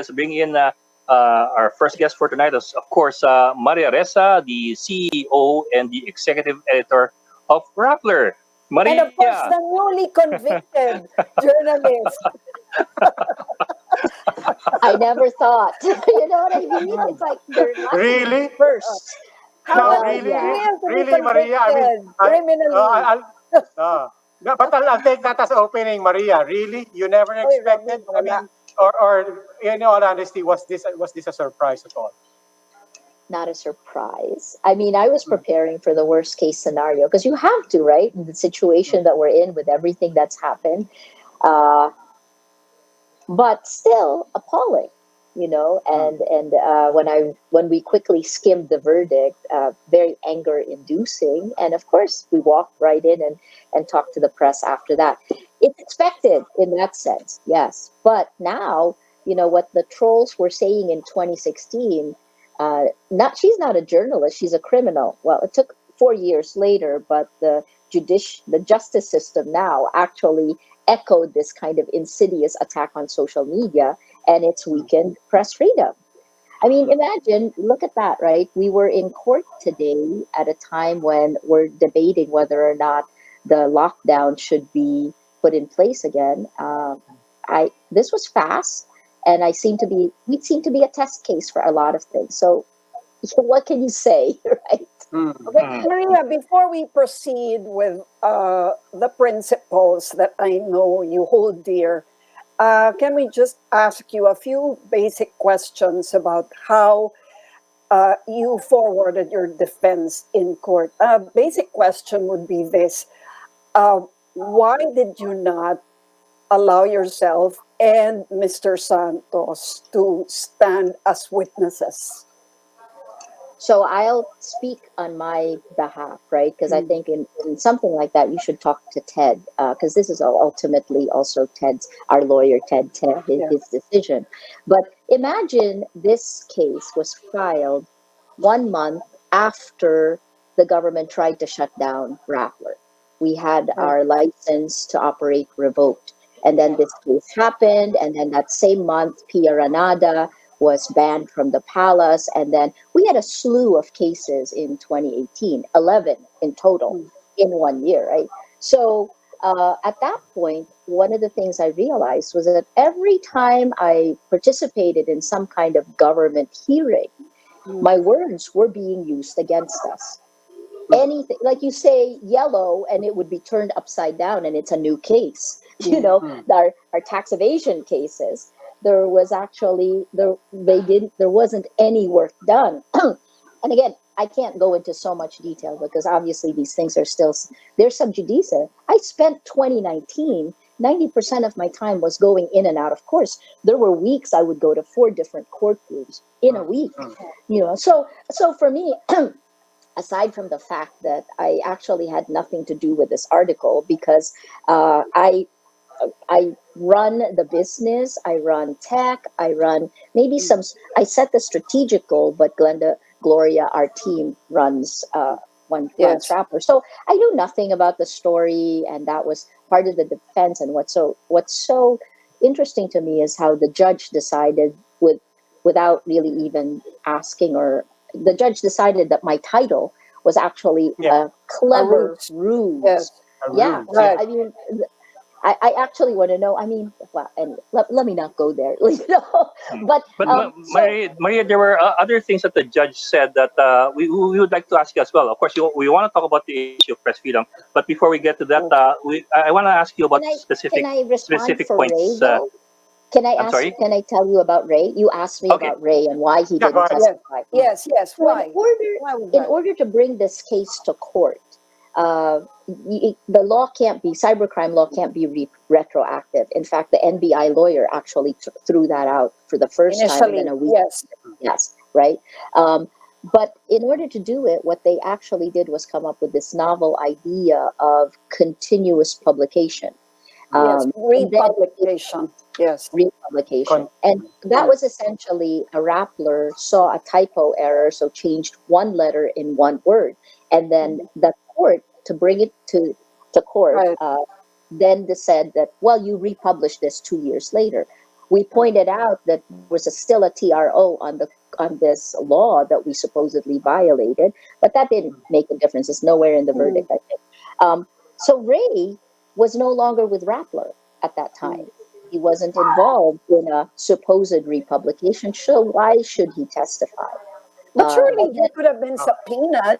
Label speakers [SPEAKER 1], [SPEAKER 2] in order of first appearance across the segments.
[SPEAKER 1] let's bring in our first guest for tonight is, of course, Maria Ressa, the CEO and the executive editor of Rappler.
[SPEAKER 2] And of course,
[SPEAKER 1] Maria,
[SPEAKER 2] the newly convicted journalist.
[SPEAKER 3] I never thought. You know what I mean? It's like there must be
[SPEAKER 4] Really?
[SPEAKER 3] firsts.
[SPEAKER 2] How
[SPEAKER 4] No,
[SPEAKER 2] does
[SPEAKER 3] Well,
[SPEAKER 2] it
[SPEAKER 4] really,
[SPEAKER 3] yeah.
[SPEAKER 2] feel to be
[SPEAKER 4] really, Maria. I mean,
[SPEAKER 2] convicted criminally?
[SPEAKER 4] I'll, no, but I'll take that as opening, Maria. Really, you never
[SPEAKER 2] Oy, Robin,
[SPEAKER 4] expected? I
[SPEAKER 2] wala.
[SPEAKER 4] mean, or in all honesty, was this a surprise at all?
[SPEAKER 3] Not a surprise. I mean, I was
[SPEAKER 4] Mm,
[SPEAKER 3] preparing for the worst case scenario because you have to, right? In the situation
[SPEAKER 4] mm,
[SPEAKER 3] that we're in with everything that's happened. Uh, but still appalling, you know.
[SPEAKER 4] mm,
[SPEAKER 3] And when we quickly skimmed the verdict, very anger inducing, and of course we walked right in and talked to the press after that. It's expected in that sense, yes. But now, you know what the trolls were saying in 2016. Not she's not a journalist; she's a criminal. Well, it took 4 years later, but the justice system now actually echoed this kind of insidious attack on social media, and it's
[SPEAKER 4] mm,
[SPEAKER 3] weakened press freedom. I mean,
[SPEAKER 4] mm,
[SPEAKER 3] imagine, look at that, right? We were in court today at a time when we're debating whether or not the lockdown should be put in place again. I This was fast, and we seem to be a test case for a lot of things. So, what can you say, right?
[SPEAKER 4] mm,
[SPEAKER 2] Okay,
[SPEAKER 1] mm,
[SPEAKER 2] Maria, before we proceed with the principles that I know you hold dear, can we just ask you a few basic questions about how you forwarded your defense in court? A basic question would be this: uh, why did you not allow yourself and Mr. Santos to stand as witnesses?
[SPEAKER 3] So I'll speak on my behalf, right? Because I
[SPEAKER 2] Mm.
[SPEAKER 3] think in something like that, you should talk to Ted, because this is ultimately also our lawyer, Ted,
[SPEAKER 2] Yeah.
[SPEAKER 3] his decision. But imagine this case was filed 1 month after the government tried to shut down Rappler. We had
[SPEAKER 2] Right.
[SPEAKER 3] our license to operate revoked. And then this case happened. And then that same month, Pia Ranada was banned from the palace. And then we had a slew of cases in 2018, 11 in total
[SPEAKER 2] Mm.
[SPEAKER 3] in 1 year, right? So at that point, one of the things I realized was that every time I participated in some kind of government hearing,
[SPEAKER 2] Mm.
[SPEAKER 3] my words were being used against us.
[SPEAKER 4] mm,
[SPEAKER 3] Anything, like you say yellow, and it would be turned upside down, and it's a new case. You
[SPEAKER 2] Mm.
[SPEAKER 3] know,
[SPEAKER 4] mm,
[SPEAKER 3] our tax evasion cases, there was actually there wasn't any work done. And again, I can't go into so much detail because obviously these things are still they're sub judice. I spent 2019, 90% of my time was going in and out. Of course, there were weeks I would go to 4 different courtrooms in a
[SPEAKER 4] mm,
[SPEAKER 3] week.
[SPEAKER 4] mm,
[SPEAKER 3] So for me, aside from the fact that I actually had nothing to do with this article because uh, I I run the business, I run tech, I run maybe
[SPEAKER 2] Mm.
[SPEAKER 3] I set the strategic goal, but Gloria, our team runs one runs
[SPEAKER 2] Yes.
[SPEAKER 3] Rappler. So I knew nothing about the story, and that was part of the defense. And what's so interesting to me is how the judge decided without really even asking, or the judge decided that my title was actually
[SPEAKER 4] yeah,
[SPEAKER 3] a
[SPEAKER 2] A
[SPEAKER 3] clever
[SPEAKER 2] ruse.
[SPEAKER 3] ruse.
[SPEAKER 2] Yes.
[SPEAKER 4] a
[SPEAKER 3] Yeah,
[SPEAKER 4] ruse. Yeah.
[SPEAKER 2] Right.
[SPEAKER 3] I mean, I actually want to know. I mean, well, anyway, let me not go there, you know.
[SPEAKER 1] mm.
[SPEAKER 3] But
[SPEAKER 1] But
[SPEAKER 3] so
[SPEAKER 1] Maria, there were other things that the judge said that we would like to ask you as well. Of course, we want to talk about the issue of press freedom. But before we get to that,
[SPEAKER 2] Yes.
[SPEAKER 1] I want to ask you about
[SPEAKER 3] can I can I respond
[SPEAKER 1] specific
[SPEAKER 3] for Ray
[SPEAKER 1] points.
[SPEAKER 3] though? Can I
[SPEAKER 1] I'm
[SPEAKER 3] ask?
[SPEAKER 1] sorry.
[SPEAKER 3] Can I tell you about Ray? You asked me
[SPEAKER 1] Okay.
[SPEAKER 3] about Ray and why he
[SPEAKER 4] Yeah. Go
[SPEAKER 3] didn't
[SPEAKER 4] ahead.
[SPEAKER 2] Yes.
[SPEAKER 3] testify.
[SPEAKER 4] Mm,
[SPEAKER 2] Yes. Yes.
[SPEAKER 3] So
[SPEAKER 2] Why? Why was
[SPEAKER 3] in
[SPEAKER 2] that?
[SPEAKER 3] order to bring this case to court, the law can't be cybercrime law can't be retroactive. In fact, the NBI lawyer actually threw that out for the first time, and then
[SPEAKER 2] Initially,
[SPEAKER 3] a week.
[SPEAKER 2] yes.
[SPEAKER 3] Yes, right. But in order to do it, what they actually did was come up with this novel idea of continuous publication,
[SPEAKER 2] Yes.
[SPEAKER 3] and then
[SPEAKER 2] Republication. Yes.
[SPEAKER 3] republication. And that
[SPEAKER 2] Yes.
[SPEAKER 3] was essentially a Rappler saw a typo error, so changed one letter in one word. And then
[SPEAKER 2] Mhm.
[SPEAKER 3] the court, to bring it to court,
[SPEAKER 2] Right.
[SPEAKER 3] then they said that, well, you republish this 2 years later. We pointed out that there was still a TRO on this law that we supposedly violated, but that didn't make a difference. It's nowhere in the verdict, I think. So Ray was no longer with Rappler at that time. He wasn't involved in a supposed republication. So why should he testify?
[SPEAKER 2] But surely
[SPEAKER 3] And
[SPEAKER 2] he could have been subpoenaed.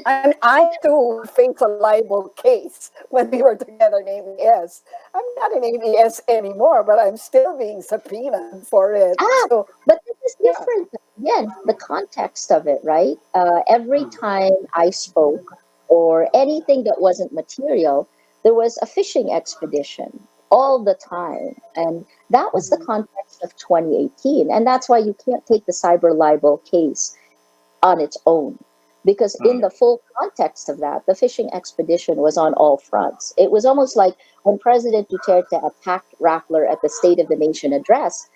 [SPEAKER 2] And I too faced a libel case when we were together in ABS. I'm not in ABS anymore, but I'm still being subpoenaed for it. So
[SPEAKER 3] but this is
[SPEAKER 2] yeah.
[SPEAKER 3] different. Again, the context of it, right? Every time I spoke or anything that wasn't material, there was a fishing expedition all the time. And that was the context of 2018. And that's why you can't take the cyber libel case on its own. Because in the full context of that, the fishing expedition was on all fronts. It was almost like when President Duterte attacked Rappler at the State of the Nation address.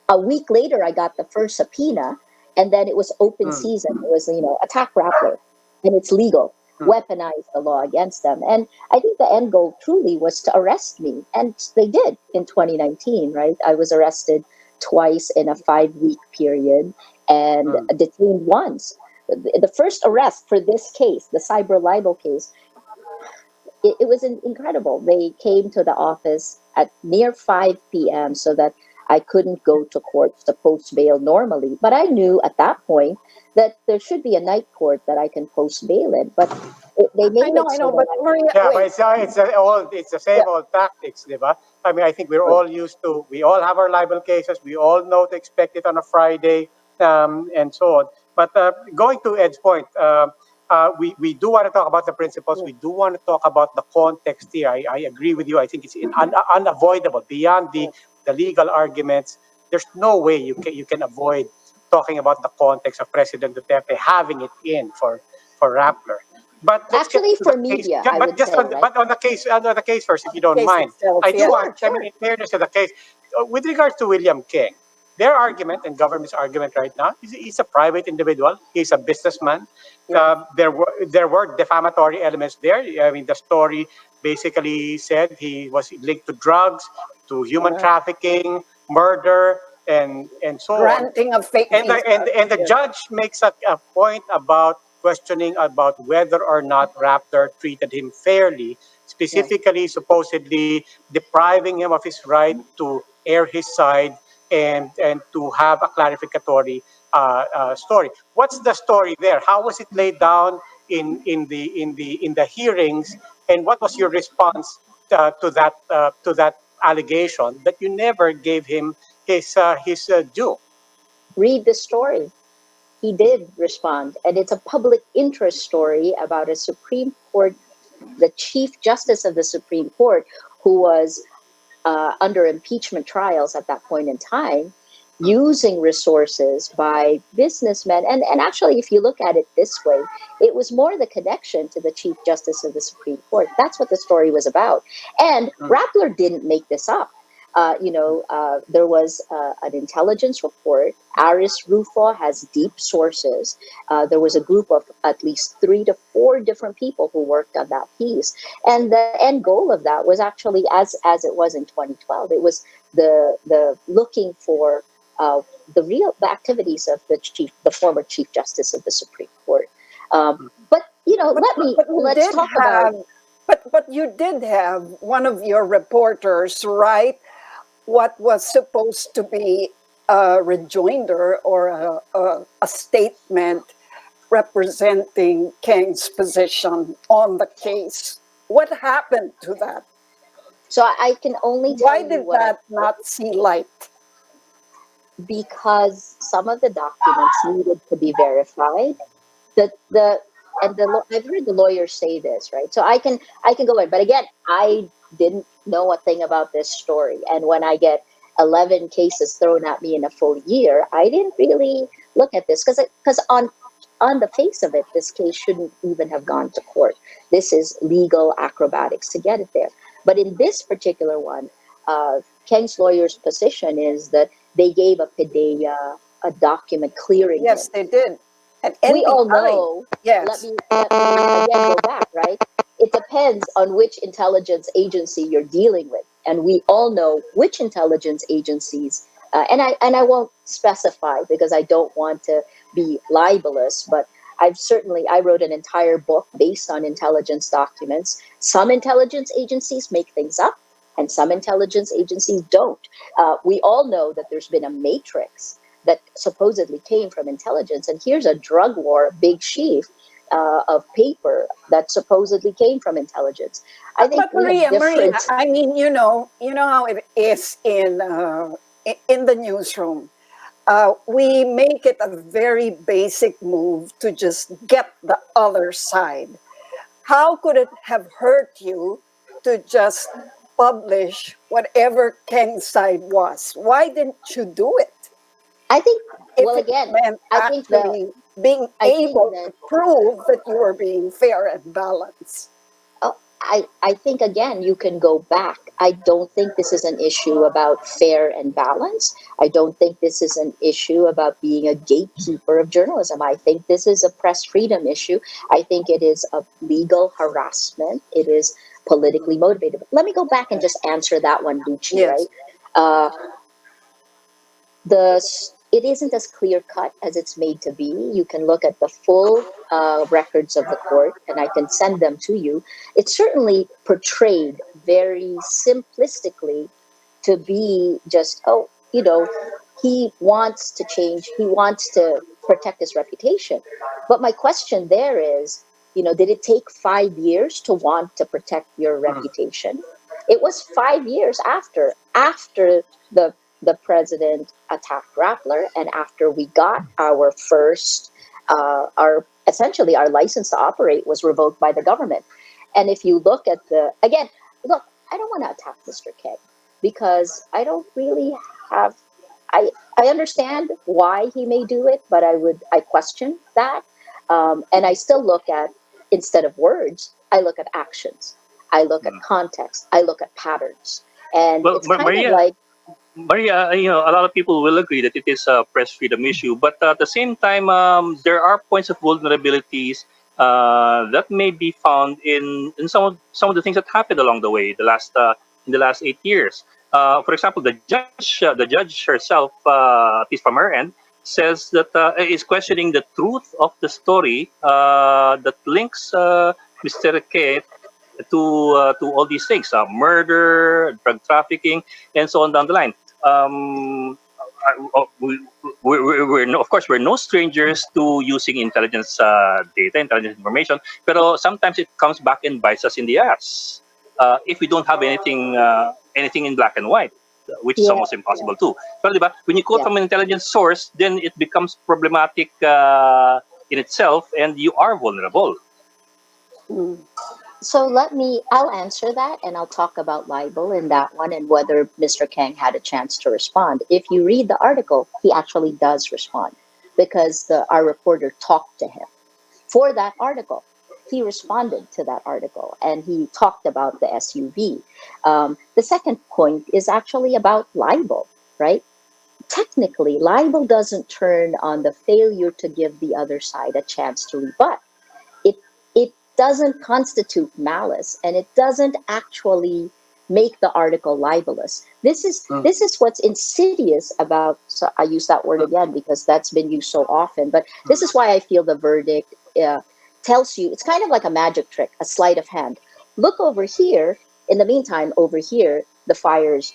[SPEAKER 3] A week later, I got the first subpoena, and then it was open season. It was, attack Rappler, and it's legal. Weaponize the law against them. And I think the end goal truly was to arrest me. And they did in 2019, right? I was arrested twice in a 5-week period and detained once. The first arrest for this case, the cyber libel case, it was incredible. They came to the office at near 5 p.m. so that I couldn't go to court to post bail normally. But I knew at that point that there should be a night court that I can post bail in. But they made
[SPEAKER 2] I know, but Maria,
[SPEAKER 4] Yeah, but
[SPEAKER 2] wait.
[SPEAKER 4] it's the same old tactics, diba? I mean, I think we all have our libel cases. We all know to expect it on a Friday, and so on. But going to Ed's point, we do want to talk about the principles. We do want to talk about the context here. I agree with you. I think it's unavoidable. Beyond the legal arguments, there's no way you can avoid talking about the context of President Duterte having it in for Rappler. But let's
[SPEAKER 3] actually,
[SPEAKER 4] get to
[SPEAKER 3] for
[SPEAKER 4] the case.
[SPEAKER 3] media,
[SPEAKER 4] Yeah,
[SPEAKER 3] I
[SPEAKER 4] but
[SPEAKER 3] would
[SPEAKER 4] just
[SPEAKER 3] say,
[SPEAKER 4] on,
[SPEAKER 3] right?
[SPEAKER 4] but on the case first, if you don't
[SPEAKER 2] Case
[SPEAKER 4] mind,
[SPEAKER 2] itself,
[SPEAKER 4] I do
[SPEAKER 2] yeah.
[SPEAKER 4] want. I mean, in fairness to the case, with regards to William King, their argument and government's argument right now is he's a private individual. He's a businessman. There were defamatory elements there. I mean, the story basically said he was linked to drugs, to human trafficking, murder, and so on.
[SPEAKER 2] Granting of fake
[SPEAKER 4] And
[SPEAKER 2] visa.
[SPEAKER 4] the judge makes a point about questioning about whether or not Raptor treated him fairly, specifically supposedly depriving him of his right to air his side and to have a clarificatory story. What's the story there? How was it laid down in the hearings, and what was your response to that allegation that you never gave him his due?
[SPEAKER 3] Read the story. He did respond, and it's a public interest story about a Supreme Court, the Chief Justice of the Supreme Court, who was under impeachment trials at that point in time, using resources by businessmen. And actually, if you look at it this way, it was more the connection to the Chief Justice of the Supreme Court. That's what the story was about. And Rappler didn't make this up. There was an intelligence report. Aris Rufo has deep sources. There was a group of at least 3 to 4 different people who worked on that piece. And the end goal of that was actually, as it was in 2012, it was the looking for the activities of the former Chief Justice of the Supreme Court. Let's talk about.
[SPEAKER 2] But you did have one of your reporters write what was supposed to be a rejoinder or a statement representing Kang's position on the case. What happened to that?
[SPEAKER 3] So I can only tell
[SPEAKER 2] Why
[SPEAKER 3] you
[SPEAKER 2] did
[SPEAKER 3] what
[SPEAKER 2] that not see light?
[SPEAKER 3] because some of the documents needed to be verified. I've heard the lawyers say this, right? So I can go in, but again, I didn't know a thing about this story, and when I get 11 cases thrown at me in a full year, I didn't really look at this because on the face of it, this case shouldn't even have gone to court. This is legal acrobatics to get it there. But in this particular one, Kang's lawyer's position is that they gave a PIDEA a document clearing
[SPEAKER 2] Yes,
[SPEAKER 3] him.
[SPEAKER 2] they did. And
[SPEAKER 3] We all
[SPEAKER 2] NBI,
[SPEAKER 3] know.
[SPEAKER 2] yes.
[SPEAKER 3] Let me again go back, right? It depends on which intelligence agency you're dealing with. and we all know which intelligence agencies. And I won't specify because I don't want to be libelous, but I wrote an entire book based on intelligence documents. Some intelligence agencies make things up, and some intelligence agencies don't. We all know that there's been a matrix that supposedly came from intelligence, and here's a drug war big sheaf of paper that supposedly came from intelligence. I think
[SPEAKER 2] But
[SPEAKER 3] we have
[SPEAKER 2] Maria,
[SPEAKER 3] different.
[SPEAKER 2] I mean, you know how it is in the newsroom. We make it a very basic move to just get the other side. How could it have hurt you to just publish whatever Keng's side was? Why didn't you do it?
[SPEAKER 3] I think.
[SPEAKER 2] If
[SPEAKER 3] Well,
[SPEAKER 2] it
[SPEAKER 3] again,
[SPEAKER 2] meant
[SPEAKER 3] I think the.
[SPEAKER 2] actually being
[SPEAKER 3] I think
[SPEAKER 2] able
[SPEAKER 3] that.
[SPEAKER 2] to prove that you were being fair and balanced.
[SPEAKER 3] Oh, I think again you can go back. I don't think this is an issue about fair and balance. I don't think this is an issue about being a gatekeeper of journalism. I think this is a press freedom issue. I think it is a legal harassment. It is politically motivated. Let me go back and just answer that one, Lucci, right?
[SPEAKER 2] Yes.
[SPEAKER 3] Uh, the it isn't as clear cut as it's made to be. You can look at the full records of the court, and I can send them to you. It's certainly portrayed very simplistically to be just, oh, he wants to change, he wants to protect his reputation. But my question there is, did it take 5 years to want to protect your reputation? It was 5 years after the president attacked Rappler, and after we got our first, our essentially our license to operate was revoked by the government. And if you look at look, I don't want to attack Mr. K because I don't really have. I understand why he may do it, but I question that, and I still look at, instead of words, I look at actions, I look at context, I look at patterns, and
[SPEAKER 1] Well,
[SPEAKER 3] it's kind of
[SPEAKER 1] Maria,
[SPEAKER 3] like.
[SPEAKER 1] a lot of people will agree that it is a press freedom issue, but at the same time, there are points of vulnerabilities that may be found in some of the things that happened along the way, in the last 8 years. For example, the judge herself, at least from her end, says that is questioning the truth of the story that links Mr. K to all these things, murder, drug trafficking, and so on down the line. Of course, we're no strangers to using intelligence data, intelligence information, but sometimes it comes back and bites us in the ass if we don't have anything in black and white, which is
[SPEAKER 3] Yeah,
[SPEAKER 1] almost impossible too. Pero diba, when you quote
[SPEAKER 3] yeah.
[SPEAKER 1] from an intelligence source, then it becomes problematic in itself, and you are vulnerable.
[SPEAKER 2] Mm.
[SPEAKER 3] So I'll answer that, and I'll talk about libel in that one and whether Mr. Kang had a chance to respond. If you read the article, he actually does respond because our reporter talked to him for that article. He responded to that article and he talked about the SUV. The second point is actually about libel, right? Technically, libel doesn't turn on the failure to give the other side a chance to rebut. It doesn't constitute malice, and it doesn't actually make the article libelous. This is what's insidious about. So I use that word again because that's been used so often. But this is why I feel the verdict tells you it's kind of like a magic trick, a sleight of hand. Look over here. In the meantime, over here, the fire's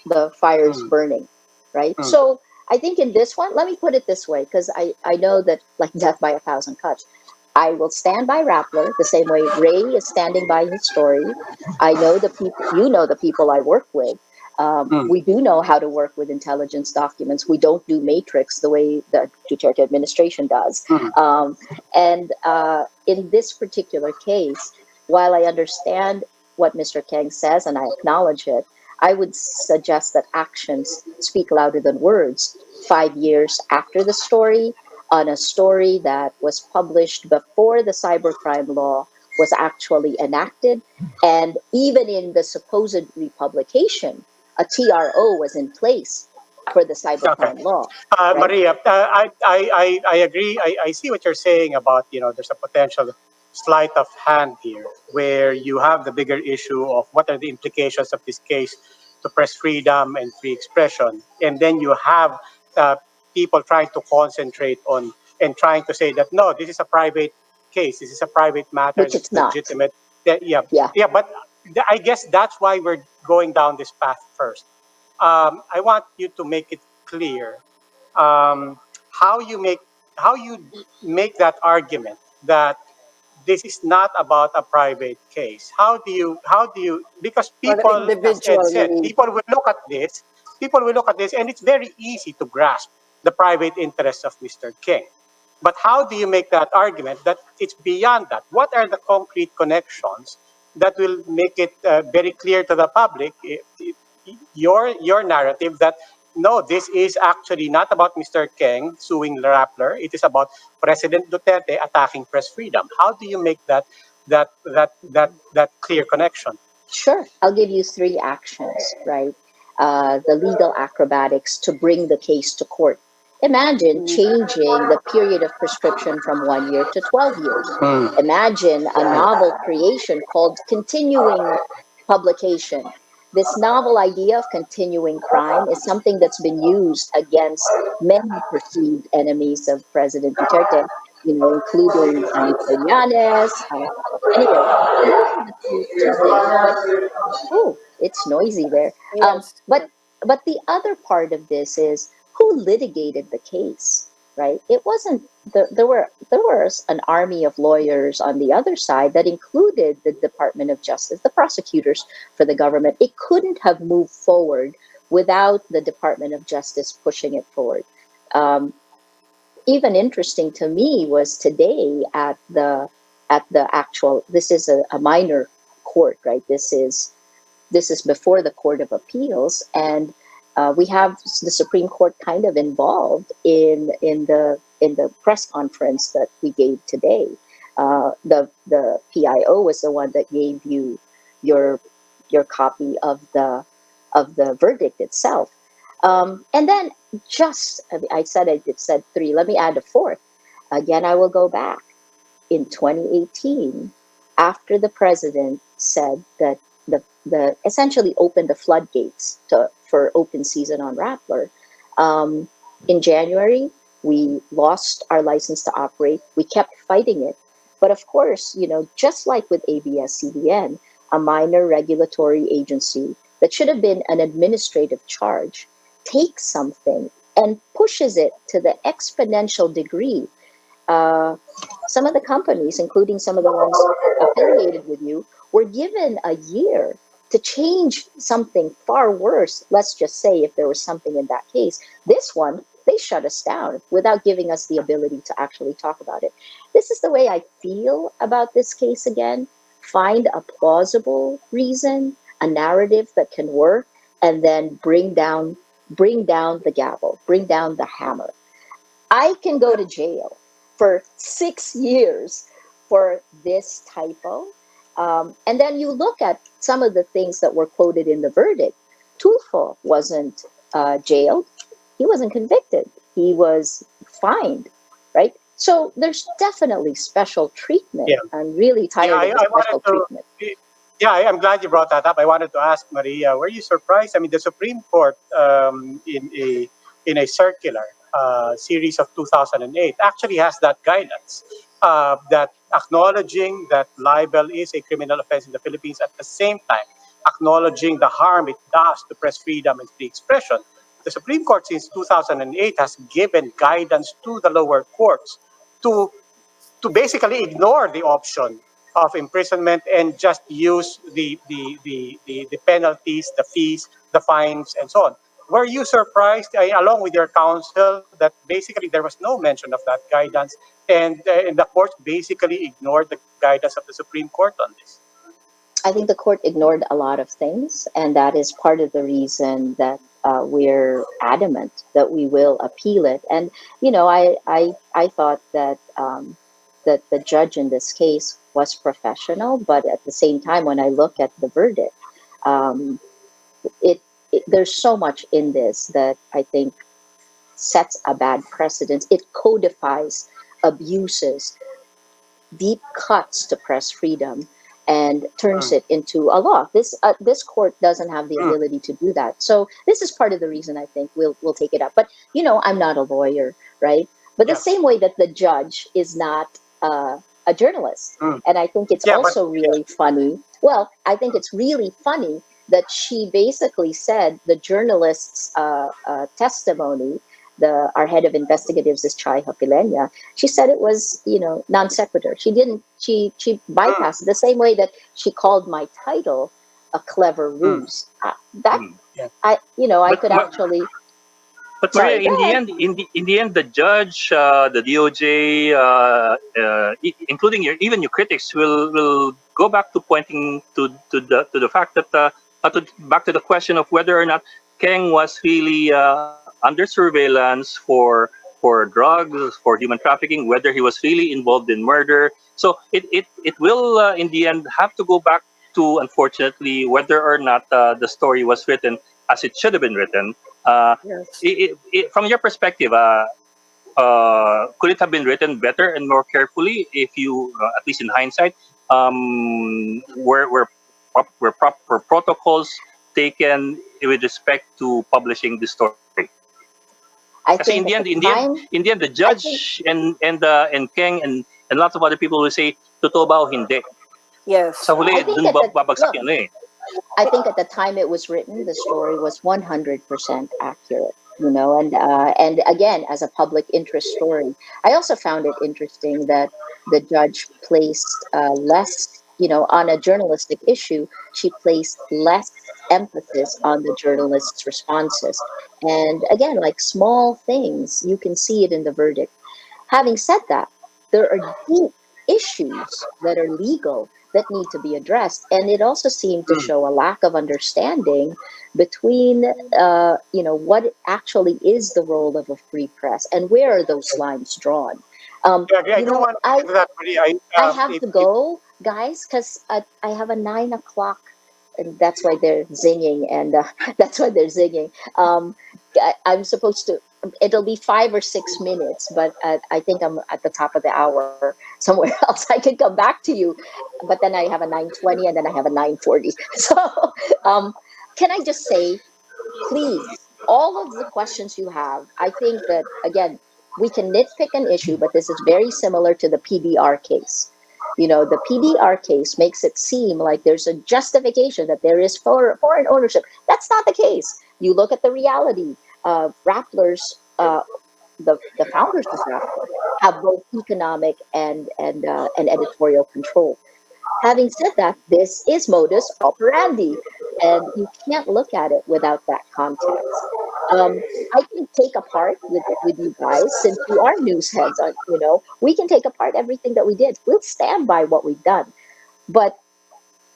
[SPEAKER 3] burning, right? So I think in this one, let me put it this way, because I know that like death by a thousand cuts. I will stand by Rappler the same way Ray is standing by his story. I know the people, the people I work with. We do know how to work with intelligence documents. We don't do matrix the way the Duterte administration does. And in this particular case, while I understand what Mr. Kang says and I acknowledge it, I would suggest that actions speak louder than words. 5 years after the story, on a story that was published before the cybercrime law was actually enacted, and even in the supposed republication, a TRO was in place for the
[SPEAKER 4] Okay.
[SPEAKER 3] cybercrime law, right?
[SPEAKER 4] Maria, I agree. I see what you're saying about, there's a potential sleight of hand here where you have the bigger issue of what are the implications of this case to press freedom and free expression, and then you have uh, people trying to concentrate on and trying to say that no, this is a private case, this is a private matter
[SPEAKER 3] which
[SPEAKER 4] that's
[SPEAKER 3] it's not.
[SPEAKER 4] legitimate. That, yeah,
[SPEAKER 3] Yeah.
[SPEAKER 4] yeah, but I guess that's why we're going down this path first. I want you to make it clear um, how you make how you make that argument that this is not about a private case. How do you because
[SPEAKER 2] But
[SPEAKER 4] people, as Ed
[SPEAKER 2] individual, you
[SPEAKER 4] said,
[SPEAKER 2] mean?
[SPEAKER 4] people will look at this and it's very easy to grasp the private interests of Mr. King. But how do you make that argument that it's beyond that? What are the concrete connections that will make it very clear to the public, your narrative that no, this is actually not about Mr. King suing Rappler. It is about President Duterte attacking press freedom. How do you make that clear connection?
[SPEAKER 3] Sure, I'll give you three actions, right? The legal acrobatics to bring the case to court. Imagine changing the period of prescription from 1 year to 12 years.
[SPEAKER 4] Hmm.
[SPEAKER 3] Imagine a novel creation called continuing publication. This novel idea of continuing crime is something that's been used against many perceived enemies of President Duterte, including Danny Trillanes. Anyway, those are the two things. But oh, it's noisy there. Um,
[SPEAKER 2] Yes.
[SPEAKER 3] but but the other part of this is who litigated the case, right? It wasn't there was an army of lawyers on the other side that included the Department of Justice, the prosecutors for the government. It couldn't have moved forward without the Department of Justice pushing it forward. Um, Even interesting to me was today at the actual. This is a minor court, right? This is before the Court of Appeals, and we have the Supreme Court kind of involved in the press conference that we gave today. The PIO was the one that gave you your your copy of the verdict itself, and then I said it said three. Let me add a fourth. Again, I will go back in 2018 after the president said that the essentially opened the floodgates for open season on Rappler. Um, in January, we lost our license to operate. We kept fighting it. But of course, just like with ABS-CBN, a minor regulatory agency that should have been an administrative charge takes something and pushes it to the exponential degree. uh, some of the companies, including some of the ones affiliated with you, were given a year to change something far worse. Let's just say if there was something in that case, this one, they shut us down without giving us the ability to actually talk about it. This is the way I feel about this case again. Find a plausible reason, a narrative that can work, and then bring down the gavel, bring down the hammer. I can go to jail for 6 years for this typo. And then you look at some of the things that were quoted in the verdict. Tulfo wasn't jailed, he wasn't convicted, he was fined, right? So there's definitely special treatment.
[SPEAKER 4] Yeah,
[SPEAKER 3] I'm really
[SPEAKER 4] yeah.
[SPEAKER 3] tired of the
[SPEAKER 4] I wanted
[SPEAKER 3] special
[SPEAKER 4] to.
[SPEAKER 3] treatment.
[SPEAKER 4] Yeah, I'm glad you brought that up. I wanted to ask Maria, were you surprised? I mean, the Supreme Court in a circular series of 2008 actually has that guidance that acknowledging that libel is a criminal offense in the Philippines at the same time acknowledging the harm it does to press freedom and free expression. The Supreme Court since 2008 has given guidance to the lower courts to basically ignore the option of imprisonment and just use the penalties, the fees, the fines, and so on. Were you surprised, along with your counsel, that basically there was no mention of that guidance and the court basically ignored the guidance of the Supreme Court on this?
[SPEAKER 3] I think the court ignored a lot of things, and that is part of the reason that we're adamant that we will appeal it. And I thought that the judge in this case was professional, but at the same time, when I look at the verdict, um, there's so much in this that I think sets a bad precedent. It codifies abuses, deep cuts to press freedom, and turns it into a law. This court doesn't have the ability to do that. So this is part of the reason I think we'll take it up. But I'm not a lawyer, right? But the
[SPEAKER 4] Yeah.
[SPEAKER 3] same way that the judge is not a journalist, and I think it's
[SPEAKER 4] Yeah, but-
[SPEAKER 3] also really funny. Well, I think it's really funny that she basically said the journalist's testimony. Our head of investigatives is Chai Hapilenya. She said it was, non sequitur. She didn't. She bypassed it the same way that she called my title a clever ruse. That
[SPEAKER 4] Yeah.
[SPEAKER 3] I
[SPEAKER 1] But-
[SPEAKER 3] could
[SPEAKER 1] but-
[SPEAKER 3] actually.
[SPEAKER 1] But
[SPEAKER 3] Sorry,
[SPEAKER 1] Maria,
[SPEAKER 3] go ahead.
[SPEAKER 1] in the end, the judge, the DOJ, including even your critics, will go back to pointing to the fact that back to the question of whether or not Keng was really under surveillance for drugs, for human trafficking, whether he was really involved in murder. So it will in the end have to go back to, unfortunately, whether or not the story was written as it should have been written.
[SPEAKER 2] Yes.
[SPEAKER 1] From your perspective, could it have been written better and more carefully if you, at least in hindsight, were proper protocols taken with respect to publishing the story?
[SPEAKER 3] I
[SPEAKER 1] Kasi
[SPEAKER 3] think at the time,
[SPEAKER 1] in the end, the judge and Keng and lots of other people will say, totoo ba o hindi?
[SPEAKER 2] Yes.
[SPEAKER 1] Sa huli,
[SPEAKER 3] I think
[SPEAKER 1] dun
[SPEAKER 3] at the-
[SPEAKER 1] babagsak
[SPEAKER 3] look,
[SPEAKER 1] yan eh.
[SPEAKER 3] I think at the time it was written, the story was 100% accurate. And again, as a public interest story, I also found it interesting that the judge placed less, on a journalistic issue, she placed less emphasis on the journalist's responses. And again, like small things, you can see it in the verdict. Having said that, there are deep issues that are legal that need to be addressed, and it also seemed to show a lack of understanding between, what actually is the role of a free press and where are those lines drawn.
[SPEAKER 4] Yeah, I do want to get to that, Maria.
[SPEAKER 3] I have to go, guys, because I have a 9 o'clock, and that's why they're zinging, and that's why they're zinging. I'm supposed to. It'll be 5 or 6 minutes, but I think I'm at the top of the hour somewhere else. I could come back to you, but then I have a 9:20, and then I have a 9:40. So, can I just say, please, all of the questions you have, I think that, again, we can nitpick an issue, but this is very similar to the PBR case. The PBR case makes it seem like there's a justification that there is foreign ownership. That's not the case. You look at the reality. Rappler's, the founders of Rappler have both economic and editorial control. Having said that, this is modus operandi, and you can't look at it without that context. I can take apart with you guys, since you are news heads, we can take apart everything that we did. We'll stand by what we've done. But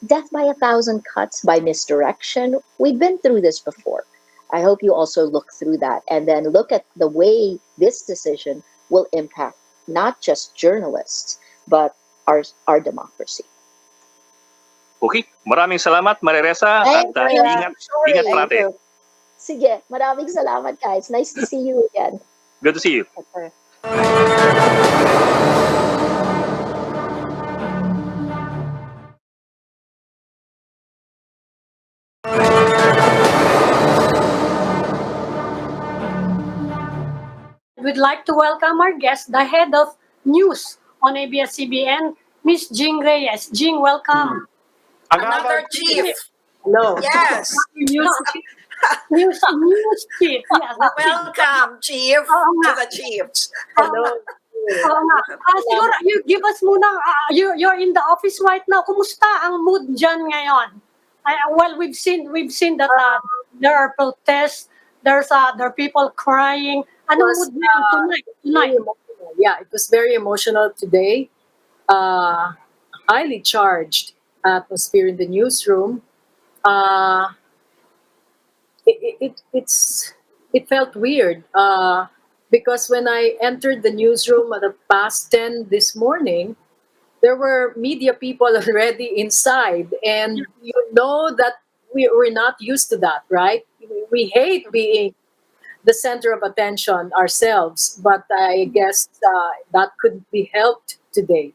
[SPEAKER 3] death by a thousand cuts, by misdirection, we've been through this before. I hope you also look through that and then look at the way this decision will impact not just journalists, but our democracy.
[SPEAKER 1] Okay, maraming salamat, Mariresa, at
[SPEAKER 3] Thank you.
[SPEAKER 1] ingat
[SPEAKER 2] Thank
[SPEAKER 1] parate.
[SPEAKER 2] you.
[SPEAKER 3] Sige, maraming salamat, guys. Nice to see you again.
[SPEAKER 1] Good to see you.
[SPEAKER 2] Okay.
[SPEAKER 5] We'd like to welcome our guest, the head of news on ABS-CBN, Miss Jing Reyes. Jing, welcome.
[SPEAKER 6] Another chief.
[SPEAKER 5] Hello.
[SPEAKER 6] Yes.
[SPEAKER 5] News chief. Yes, that's chief.
[SPEAKER 6] Welcome, chief,
[SPEAKER 5] Oo nga.
[SPEAKER 6] to the chiefs.
[SPEAKER 5] Hello. Oo nga. Siguro, you give us muna, you're in the office right now. Kumusta ang mood dyan ngayon? Well, we've seen that there are protests, there are people crying. Ano
[SPEAKER 7] Was,
[SPEAKER 5] mood ngayon tonight?
[SPEAKER 7] Yeah, it was very emotional today. Highly charged atmosphere in the newsroom. It felt weird because when I entered the newsroom at 10 this morning, there were media people already inside, and you know that we're not used to that, right? We hate being the center of attention ourselves, but I guess that could be helped today.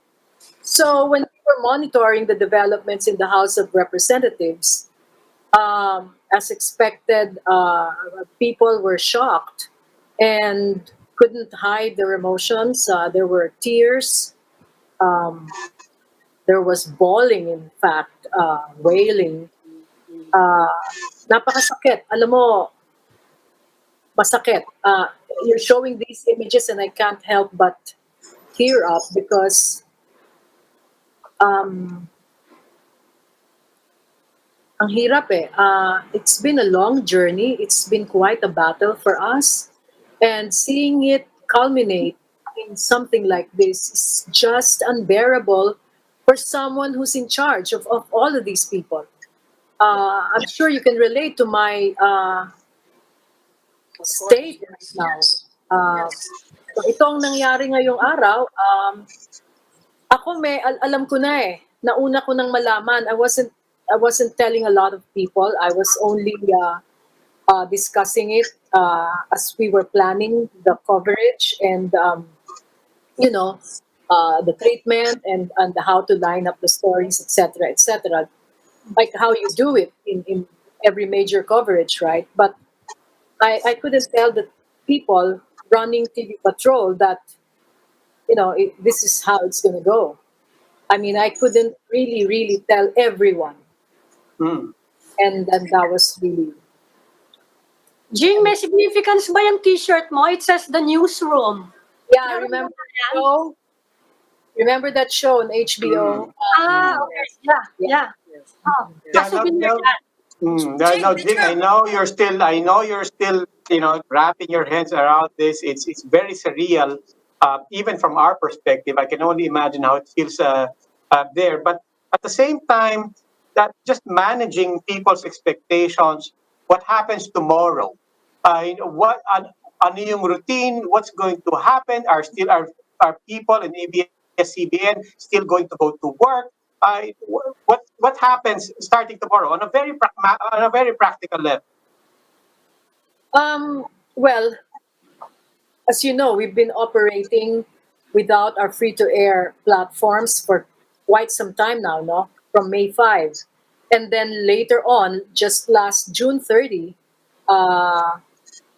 [SPEAKER 7] So when were monitoring the developments in the House of Representatives, as expected, people were shocked and couldn't hide their emotions. There were tears. Um, there was bawling, in fact, wailing. Uh, Napakasakit. Alam mo, masakit. You're showing these images and I can't help but tear up because um, ang hirap eh. It's been a long journey. It's been quite a battle for us. And seeing it culminate in something like this is just unbearable for someone who's in charge of all of these people. I'm sure you can relate to my state right now. So itong nangyari ngayong araw, ako alam ko na eh. Nauna ko nang malaman. I wasn't telling a lot of people. I was only discussing it as we were planning the coverage and the treatment and how to line up the stories, etc., etc. Like how you do it in every major coverage, right? But I couldn't tell the people running TV Patrol that this is how it's going to go. I mean, I couldn't really tell everyone,
[SPEAKER 4] Mm.
[SPEAKER 7] and that was really.
[SPEAKER 5] Jing, may significance ba yung t-shirt mo? It says the newsroom.
[SPEAKER 7] Yeah, remember that show? Remember that show on HBO?
[SPEAKER 5] Okay. Yeah. Oh,
[SPEAKER 4] Yeah,
[SPEAKER 5] souvenir
[SPEAKER 4] no,
[SPEAKER 5] yan.
[SPEAKER 4] No, Jing, I know you're still, wrapping your hands around this. It's very surreal, even from our perspective. I can only imagine how it feels there. But at the same time, that just managing people's expectations. What happens tomorrow? What ano yung routine? What's going to happen? Are people in ABS-CBN still going to go to work? What happens starting tomorrow on a very practical level?
[SPEAKER 7] Well, as you know, we've been operating without our free-to-air platforms for quite some time now, no? From May 5. And then later on, just last June 30,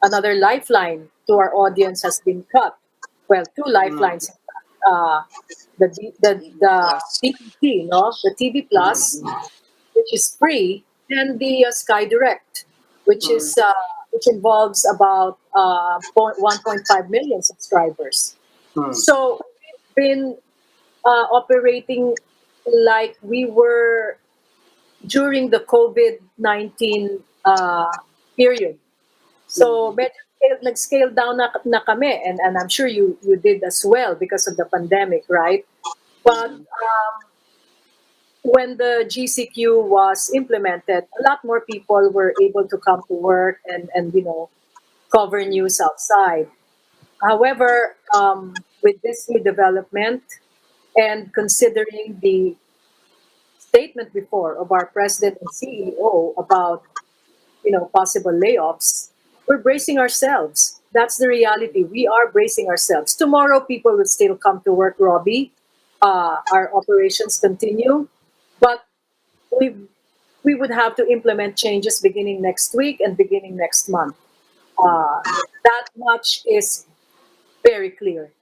[SPEAKER 7] another lifeline to our audience has been cut. Well, two lifelines. The TVP, no? The TV Plus, which is free, and the Sky Direct, which involves about 1.5 million subscribers.
[SPEAKER 4] Hmm.
[SPEAKER 7] So we've been operating like we were during the COVID-19 period. So medyo nag-scale down na kami, and I'm sure you did as well because of the pandemic, right? But when the GCQ was implemented, a lot more people were able to come to work and cover news outside. However, with this new development and considering the statement before of our president and CEO about possible layoffs, we're bracing ourselves. That's the reality. We are bracing ourselves. Tomorrow, people will still come to work, Robbie. Our operations continue, but we would have to implement changes beginning next week and beginning next month. That much is very clear.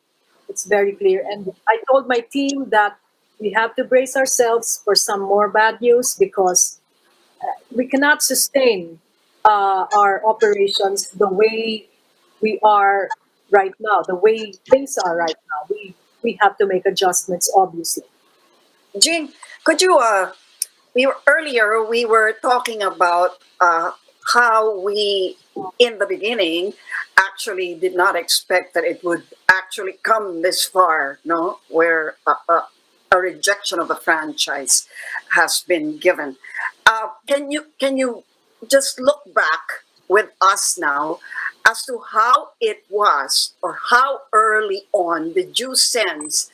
[SPEAKER 7] It's very clear. And I told my team that we have to brace ourselves for some more bad news because we cannot sustain our operations the way we are right now, the way things are right now. We have to make adjustments, obviously.
[SPEAKER 6] Jing, could you, earlier we were talking about how we, in the beginning, actually did not expect that it would actually come this far, no? Where a rejection of the franchise has been given. Can you just look back with us now as to how it was, or how early on did you sense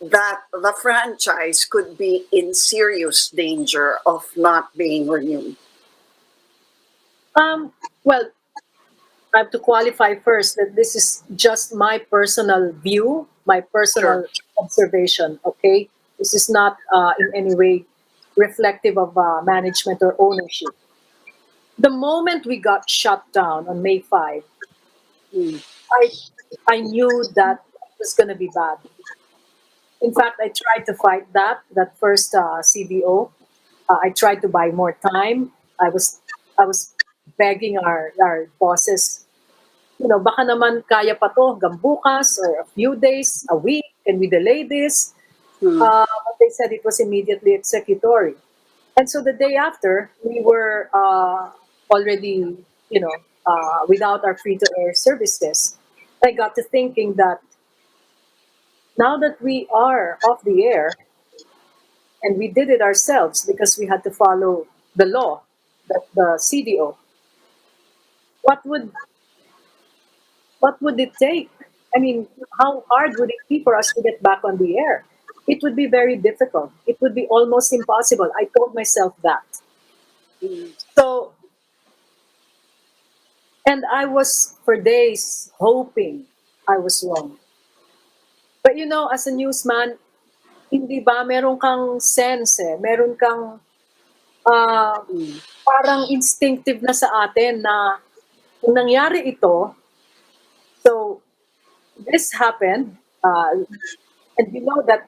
[SPEAKER 6] that the franchise could be in serious danger of not being renewed?
[SPEAKER 7] Well, I have to qualify first that this is just my personal view, my personal observation, okay? This is not in any way reflective of management or ownership. The moment we got shut down on May 5, I, I knew that it was going to be bad. In fact, I tried to fight that first CBO. I tried to buy more time. I was begging our bosses, baka naman kaya pa to hanggang bukas or a few days, a week, can we delay this? But they said it was immediately executory. And so the day after, we were already, without our free-to-air services. I got to thinking that now that we are off the air, and we did it ourselves because we had to follow the law, the CDO, what would it take? I mean, how hard would it be for us to get back on the air? It would be very difficult. It would be almost impossible. I told myself that. So, and I was for days hoping I was wrong. But as a newsman, hindi ba meron kang sense meron kang parang instinctive na sa atin na kung nangyari ito, so this happened, and we know that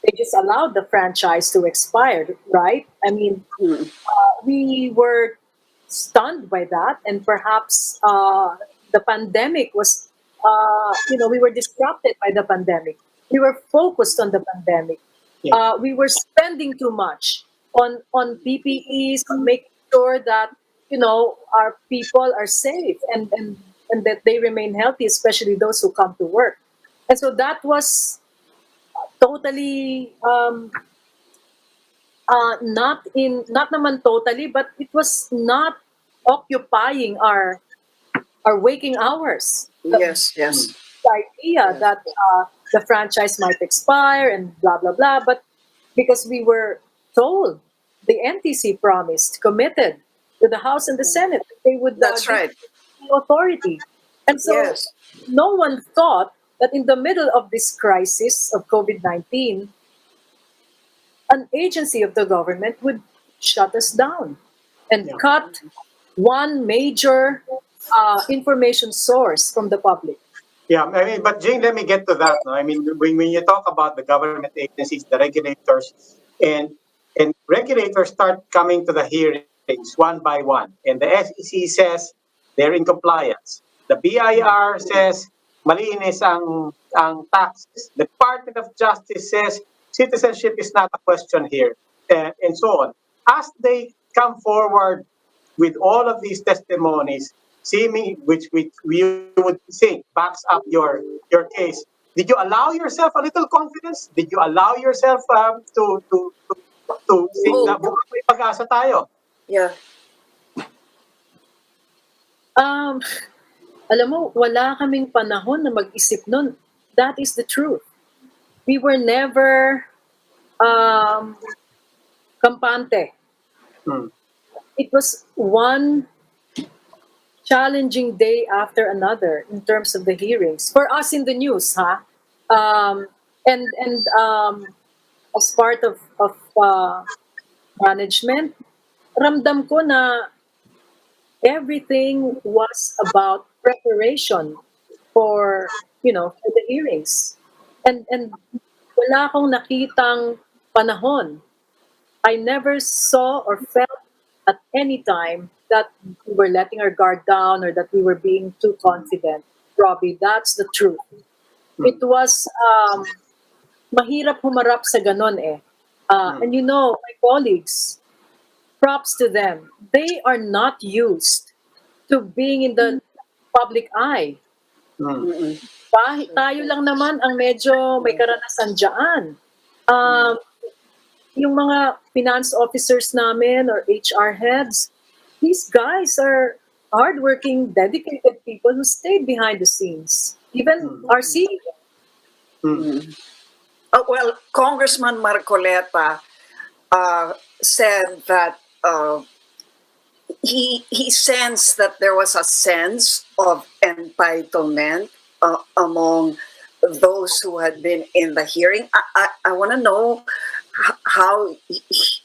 [SPEAKER 7] they just allowed the franchise to expire, right? I mean, we were stunned by that, and perhaps the pandemic was, we were disrupted by the pandemic. We were focused on the pandemic.
[SPEAKER 4] Yeah.
[SPEAKER 7] We were spending too much on PPEs, on making sure that our people are safe and that they remain healthy, especially those who come to work. And so that was totally not naman totally, but it was not occupying our waking hours.
[SPEAKER 6] Yes, yes.
[SPEAKER 7] The idea that the franchise might expire and blah blah blah, but because we were told, the NTC promised, committed to the House and the Senate that they would
[SPEAKER 6] That's
[SPEAKER 7] give
[SPEAKER 6] right.
[SPEAKER 7] the authority, and so
[SPEAKER 6] Yes.
[SPEAKER 7] no one thought that in the middle of this crisis of COVID-19, an agency of the government would shut us down and
[SPEAKER 4] Yeah.
[SPEAKER 7] cut one major information source from the public.
[SPEAKER 4] Yeah, I mean, but Jane, let me get to that. No? I mean, when you talk about the government agencies, the regulators, and regulators start coming to the hearings one by one, and the SEC says they're in compliance. The BIR says malinis ang taxes. The Department of Justice says citizenship is not a question here, and so on. As they come forward with all of these testimonies, seeming which you would think backs up your case. Did you allow yourself a little confidence? Did you allow yourself to think na
[SPEAKER 6] Oh.
[SPEAKER 4] may pag-asa tayo?
[SPEAKER 6] Yeah.
[SPEAKER 7] Alam mo, wala kaming panahon na mag-isip nun. That is the truth. We were never kampante.
[SPEAKER 4] Hmm.
[SPEAKER 7] It was one challenging day after another in terms of the hearings for us in the news, and as part of management, ramdam ko na everything was about preparation for for the hearings, and wala akong nakitang panahon. I never saw or felt at any time that we were letting our guard down or that we were being too confident. Robbie, that's the truth. It was mahirap humarap sa ganon eh. And my colleagues, props to them. They are not used to being in the public eye.
[SPEAKER 4] Hmm.
[SPEAKER 7] Tayo lang naman ang medyo may karanasan dyan. Yung mga finance officers namin or HR heads, these guys are hardworking, dedicated people who stayed behind the scenes. Even our CEO.
[SPEAKER 6] Well, Congressman Marcoleta said that he sensed that there was a sense of entitlement among those who had been in the hearing. I want to know how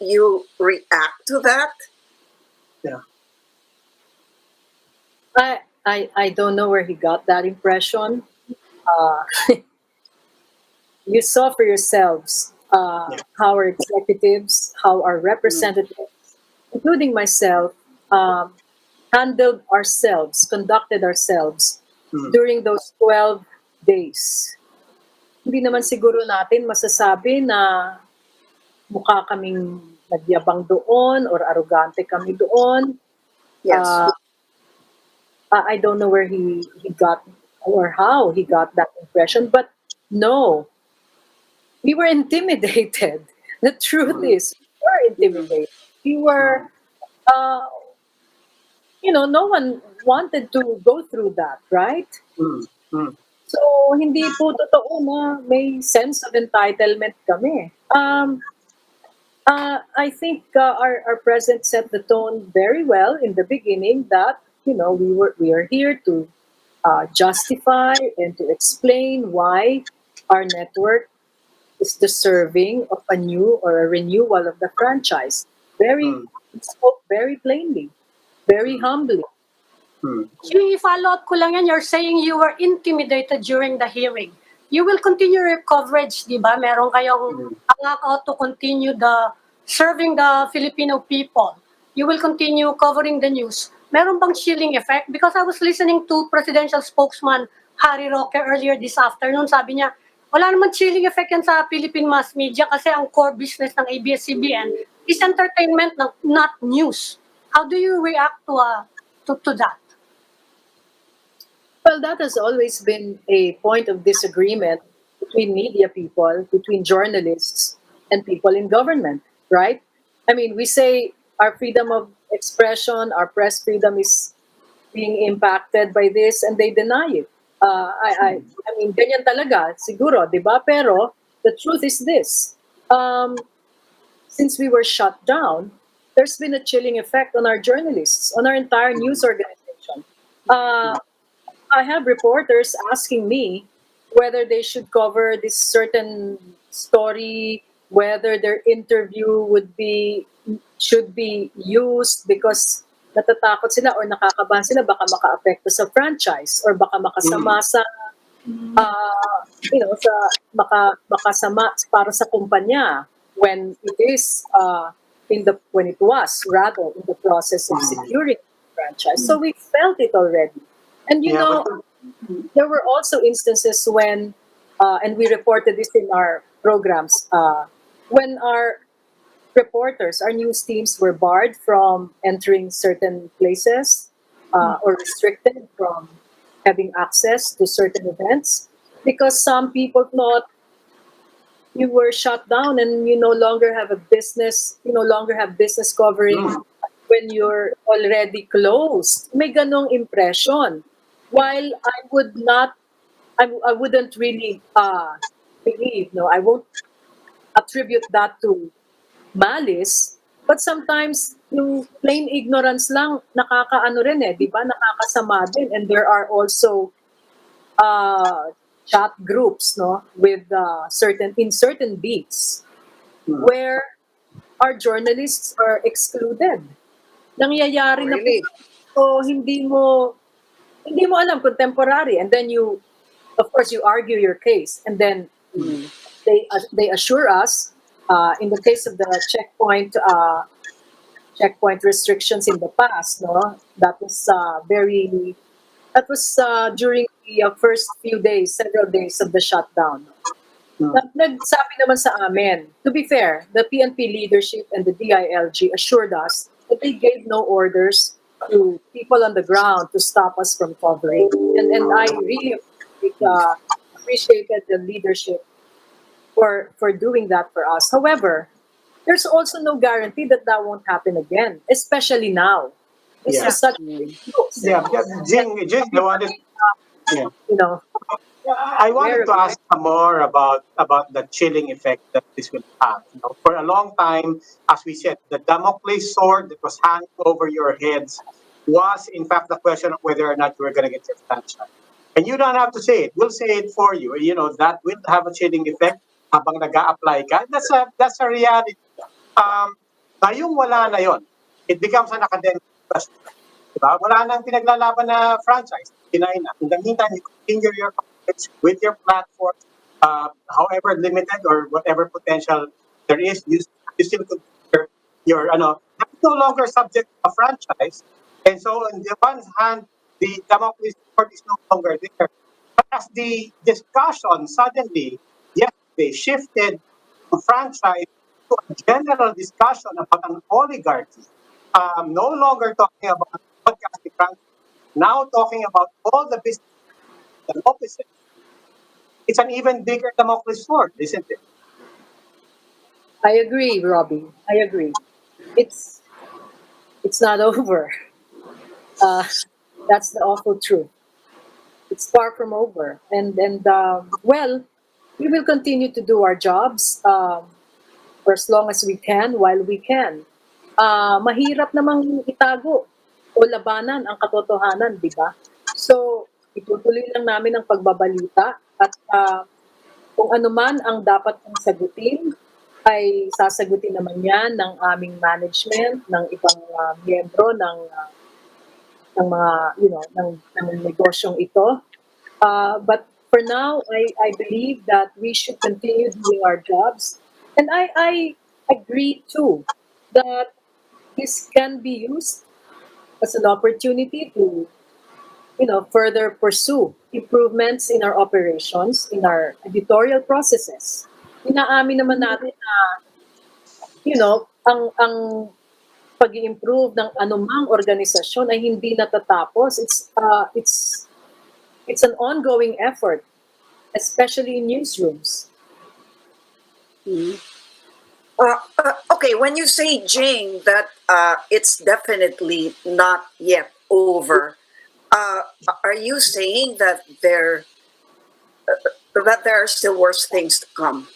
[SPEAKER 6] you react to that.
[SPEAKER 7] I don't know where he got that impression. Uh, you saw for yourselves how our executives, how our representatives, including myself, handled ourselves, conducted ourselves during those 12 days. Hindi naman siguro natin masasabi na mukha kaming nagyabang doon or arrogante kami doon.
[SPEAKER 6] Yes.
[SPEAKER 7] I don't know where he got or how he got that impression, but no, we were intimidated. The truth is, we were intimidated. We were, uh, no one wanted to go through that, right? So, hindi po totoo na may sense of entitlement kami. I think our president set the tone very well in the beginning that, we are here to justify and to explain why our network is deserving of a new or a renewal of the franchise. Spoke very plainly, very humbly.
[SPEAKER 5] Yung i-follow up ko lang yan, you're saying you were intimidated during the hearing. You will continue your coverage, di ba? Meron kayong out to continue serving the Filipino people. You will continue covering the news. Meron bang chilling effect? Because I was listening to presidential spokesman Harry Roque earlier this afternoon. Sabi niya, wala naman chilling effect yan sa Philippine mass media kasi ang core business ng ABS-CBN is entertainment, not news. How do you react to that?
[SPEAKER 7] Well, that has always been a point of disagreement between media people, between journalists, and people in government, right? I mean, we say our freedom of expression, our press freedom is being impacted by this, and they deny it. I mean, ganyan talaga, siguro, di ba? Pero the truth is this. Since we were shut down, there's been a chilling effect on our journalists, on our entire news organization. I have reporters asking me whether they should cover this certain story, whether their interview should be used because natatakot sila or nakakabahan sila baka maka-apekto sa franchise or baka makasama sa makasama para sa kumpanya when it was rather in the process of securing the franchise. So we felt it already. And there were also instances when, and we reported this in our programs, when our reporters, our news teams were barred from entering certain places or restricted from having access to certain events because some people thought you were shut down and you no longer have business covering when you're already closed. May ganong impression. While I wouldn't really believe, I won't attribute that to malice, but sometimes yung plain ignorance lang nakakaano rin di ba? Nakakasama din, and there are also chat groups, with certain beats where our journalists are excluded. Nangyayari na
[SPEAKER 6] Really?
[SPEAKER 7] po, so hindi mo alam kung temporary, and then of course you argue your case, and then they assure us in the case of the checkpoint restrictions in the past, that was during the first several days of the shutdown. Nagsabi naman sa amin, to be fair, the PNP leadership and the DILG assured us that they gave no orders to people on the ground to stop us from covering. And I really appreciated the leadership for doing that for us. However, there's also no guarantee that won't happen again, especially now. This is such
[SPEAKER 4] Jing, I wanted, I wanted to ask more about the chilling effect that this will have. For a long time, as we said, the Damocles sword that was hanging over your heads was, in fact, the question of whether or not you were going to get your franchise. And you don't have to say it. We'll say it for you. You know, that will have a chilling effect habang nag-a-apply ka. That's a reality. Ngayong wala na yon, it becomes an academic question. Diba? Wala nang pinaglalaban na franchise. Kinay na. In the meantime, you continue your competition with your platform, however limited or whatever potential there is, you still consider your, that's no longer subject to a franchise. And so on the one hand, the Damocles sword is no longer there. But as the discussion suddenly yesterday shifted to franchise to a general discussion about an oligarchy, no longer talking about broadcasting franchise, now talking about all the business and opposite. It's an even bigger Damocles sword, isn't it?
[SPEAKER 7] I agree, Robbie. I agree. It's not over. Uh, that's the awful truth. It's far from over. Well, we will continue to do our jobs for as long as we can, while we can. Mahirap namang itago o labanan ang katotohanan, di ba? So, itutuloy lang namin ang pagbabalita at kung ano man ang dapat kong sagutin, ay sasagutin naman yan ng aming management, ng ibang miyembro ng mga, ng negosyong ito. But for now, I believe that we should continue doing our jobs. And I agree too that this can be used as an opportunity to, further pursue improvements in our operations, in our editorial processes. Inaamin naman natin na, ang pag-i-improve ng anumang organisasyon ay hindi natatapos. It's an ongoing effort, especially in newsrooms.
[SPEAKER 6] Okay, when you say, Jing, that it's definitely not yet over, are you saying that there are still worse things to come?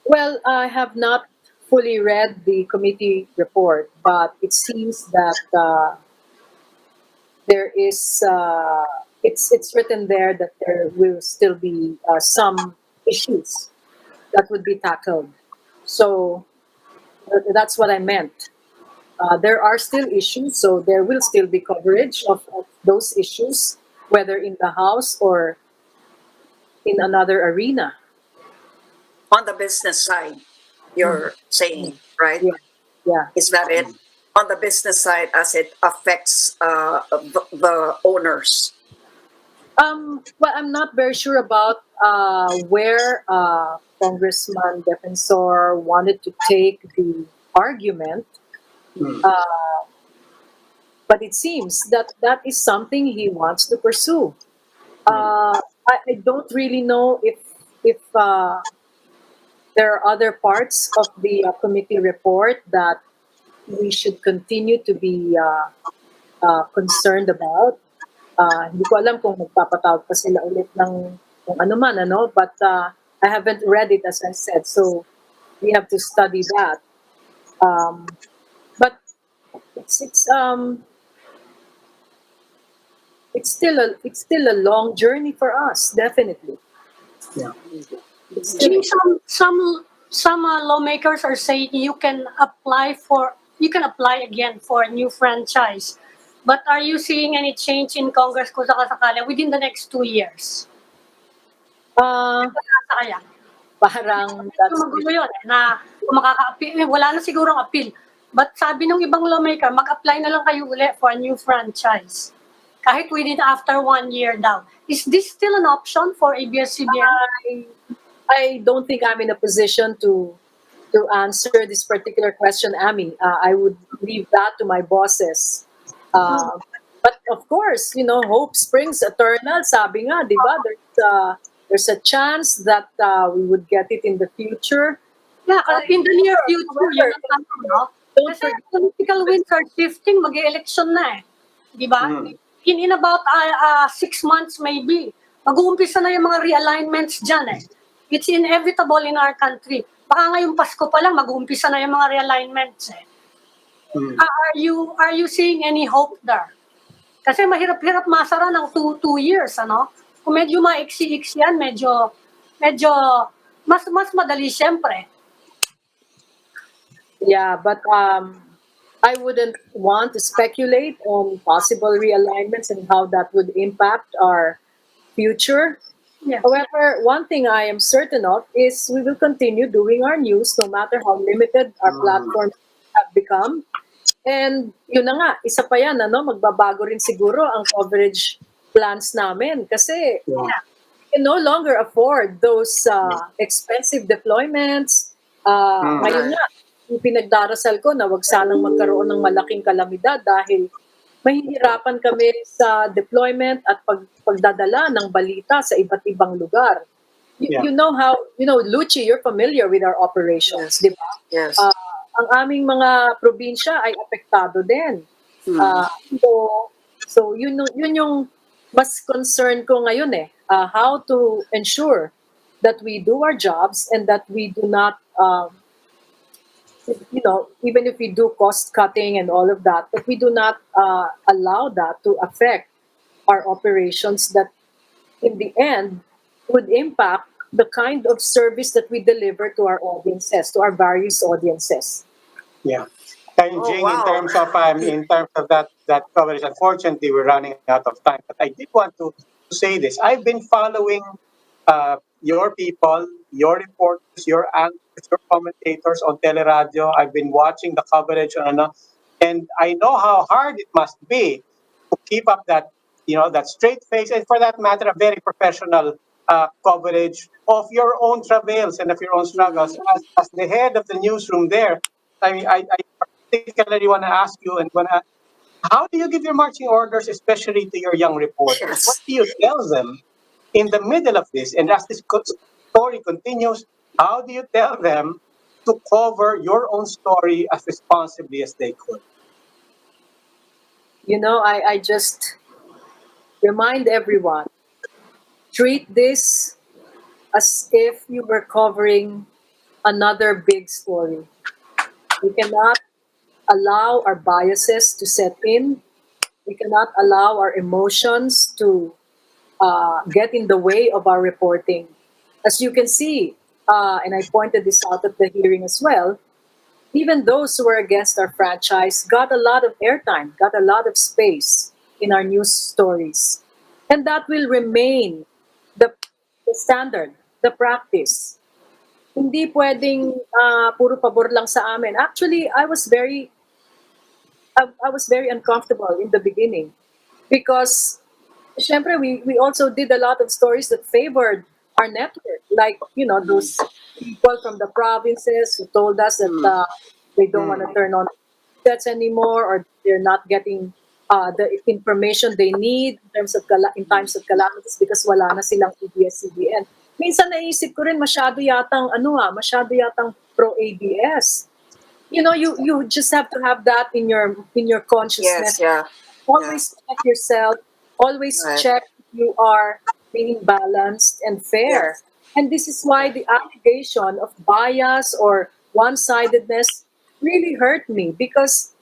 [SPEAKER 7] Well, I have not fully read the committee report, but it seems that there is it's written there that there will still be some issues that would be tackled. So that's what I meant. There are still issues, so there will still be coverage of those issues, whether in the House or in another arena.
[SPEAKER 6] On the business side, you're saying, right?
[SPEAKER 7] Yeah.
[SPEAKER 6] Is that it? On the business side, as it affects the owners.
[SPEAKER 7] Well, I'm not very sure about where Congressman Defensor wanted to take the argument, but it seems that that is something he wants to pursue. I don't really know if there are other parts of the committee report that we should continue to be concerned about. Hindi ko alam kung magpapatawag pa sila ulit ng kung ano man, but I haven't read it, as I said, so we have to study that. But it's still a long journey for us, definitely.
[SPEAKER 4] Yeah.
[SPEAKER 7] It's still-
[SPEAKER 5] Some lawmakers are saying you can apply again for a new franchise. But are you seeing any change in Congress kung sakasakali within the next 2 years? Nasa kaya?
[SPEAKER 7] Parang that's
[SPEAKER 5] Magulo yun na kung makaka-appeal, wala na sigurong appeal. But sabi ng ibang lawmaker, mag-apply na lang kayo ulit for a new franchise. Kahit within after 1 year daw. Is this still an option for ABS-CBN?
[SPEAKER 7] I don't think I'm in a position to answer this particular question, Ami. I would leave that to my bosses. But of course, hope springs eternal. Sabi nga, di ba? There's a chance that we would get it in the future.
[SPEAKER 5] Yeah, in the near future, yun ang tanong, no?
[SPEAKER 7] Don't
[SPEAKER 5] Kasi
[SPEAKER 7] forget,
[SPEAKER 5] political winds are shifting, mag-election na Di ba? In about 6 months maybe, mag-uumpisa na yung mga realignments dyan It's inevitable in our country. Baka ngayong Pasko pa lang, mag-uumpisa na yung mga realignments Are you seeing any hope there? Kasi mahirap-hirap masara ng 2 years, ano? Kung medyo maiksi-iksi yan, medyo mas madali siyempre.
[SPEAKER 7] Yeah, but I wouldn't want to speculate on possible realignments and how that would impact our future.
[SPEAKER 5] Yeah.
[SPEAKER 7] However, one thing I am certain of is we will continue doing our news no matter how limited our platforms have become. And yun na nga, isa pa yan, magbabago rin siguro ang coverage plans namin kasi we can no longer afford those expensive deployments. Ngayon nga, yung pinagdarasal ko na wag sanang magkaroon ng malaking kalamidad dahil mahihirapan kami sa deployment at pagdadala ng balita sa iba't ibang lugar. You know how, Luchi, you're familiar with our operations, di ba?
[SPEAKER 6] Yes.
[SPEAKER 7] Ang aming mga probinsya ay apektado din. So yun yung mas concern ko ngayon how to ensure that we do our jobs and that we do not even if we do cost cutting and all of that, we do not allow that to affect our operations that in the end would impact the kind of service that we deliver to our audiences, to our various audiences.
[SPEAKER 4] Yeah. And Jing,
[SPEAKER 6] wow.
[SPEAKER 4] in terms of that coverage, unfortunately, we're running out of time. But I did want to say this. I've been following your people, your reporters, your anchors, your commentators on Teleradio. I've been watching the coverage and I know how hard it must be to keep up that straight face, and for that matter, a very professional coverage of your own travails and of your own struggles. As the head of the newsroom there, I mean, I particularly want to ask you how do you give your marching orders, especially to your young reporters?
[SPEAKER 6] Yes.
[SPEAKER 4] What do you tell them in the middle of this? And as this story continues, how do you tell them to cover your own story as responsibly as they could?
[SPEAKER 7] I just remind everyone, treat this as if you were covering another big story. We cannot allow our biases to set in. We cannot allow our emotions to get in the way of our reporting. As you can see, and I pointed this out at the hearing as well, even those who were against our franchise got a lot of airtime, got a lot of space in our news stories. And that will remain the standard, the practice. Hindi pwedeng puro pabor lang sa amin. Actually, I was very uncomfortable in the beginning because syempre we also did a lot of stories that favored our network, like those people from the provinces who told us that they don't want to turn on sets anymore, or they're not getting the information they need in times of calamities because wala na silang ABS-CBN. Minsan naisip ko rin masyado yatang pro-ABS. You just have to have that in your consciousness.
[SPEAKER 6] Yes, yeah.
[SPEAKER 7] Always check yourself. Always check if you are being balanced and fair.
[SPEAKER 6] Yes.
[SPEAKER 7] And this is why the allegation of bias or one-sidedness really hurt me because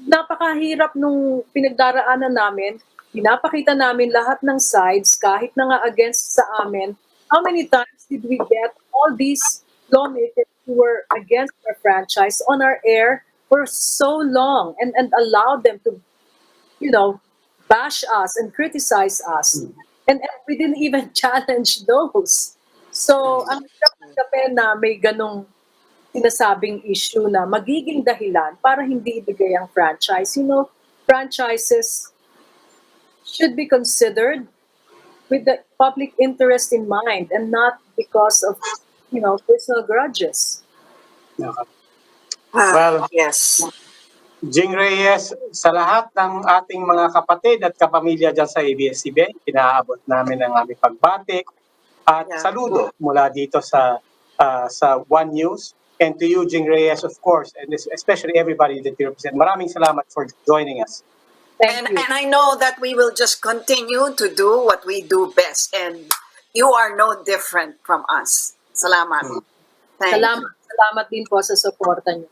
[SPEAKER 7] napakahirap nung pinagdaraanan namin. Pinapakita namin lahat ng sides, kahit na nga against sa amin. How many times did we get all these lawmakers who were against our franchise on our air for so long and allowed them to, bash us and criticize us. And we didn't even challenge those. So, ang hirap na may ganong sinasabing issue na magiging dahilan para hindi ibigay ang franchise. Franchises should be considered with the public interest in mind and not because of, personal grudges.
[SPEAKER 4] Well,
[SPEAKER 6] Yes.
[SPEAKER 4] Jing Reyes, sa lahat ng ating mga kapatid at kapamilya dyan sa ABS-CBN, pinaabot namin ang aming pagbati at saludo mula dito sa One News. And to you, Jing Reyes, of course, and especially everybody that you represent. Maraming salamat for joining us.
[SPEAKER 7] Thank you.
[SPEAKER 6] And I know that we will just continue to do what we do best, and you are no different from us. Salamat. Thank you.
[SPEAKER 7] Salamat din po sa suporta niyo.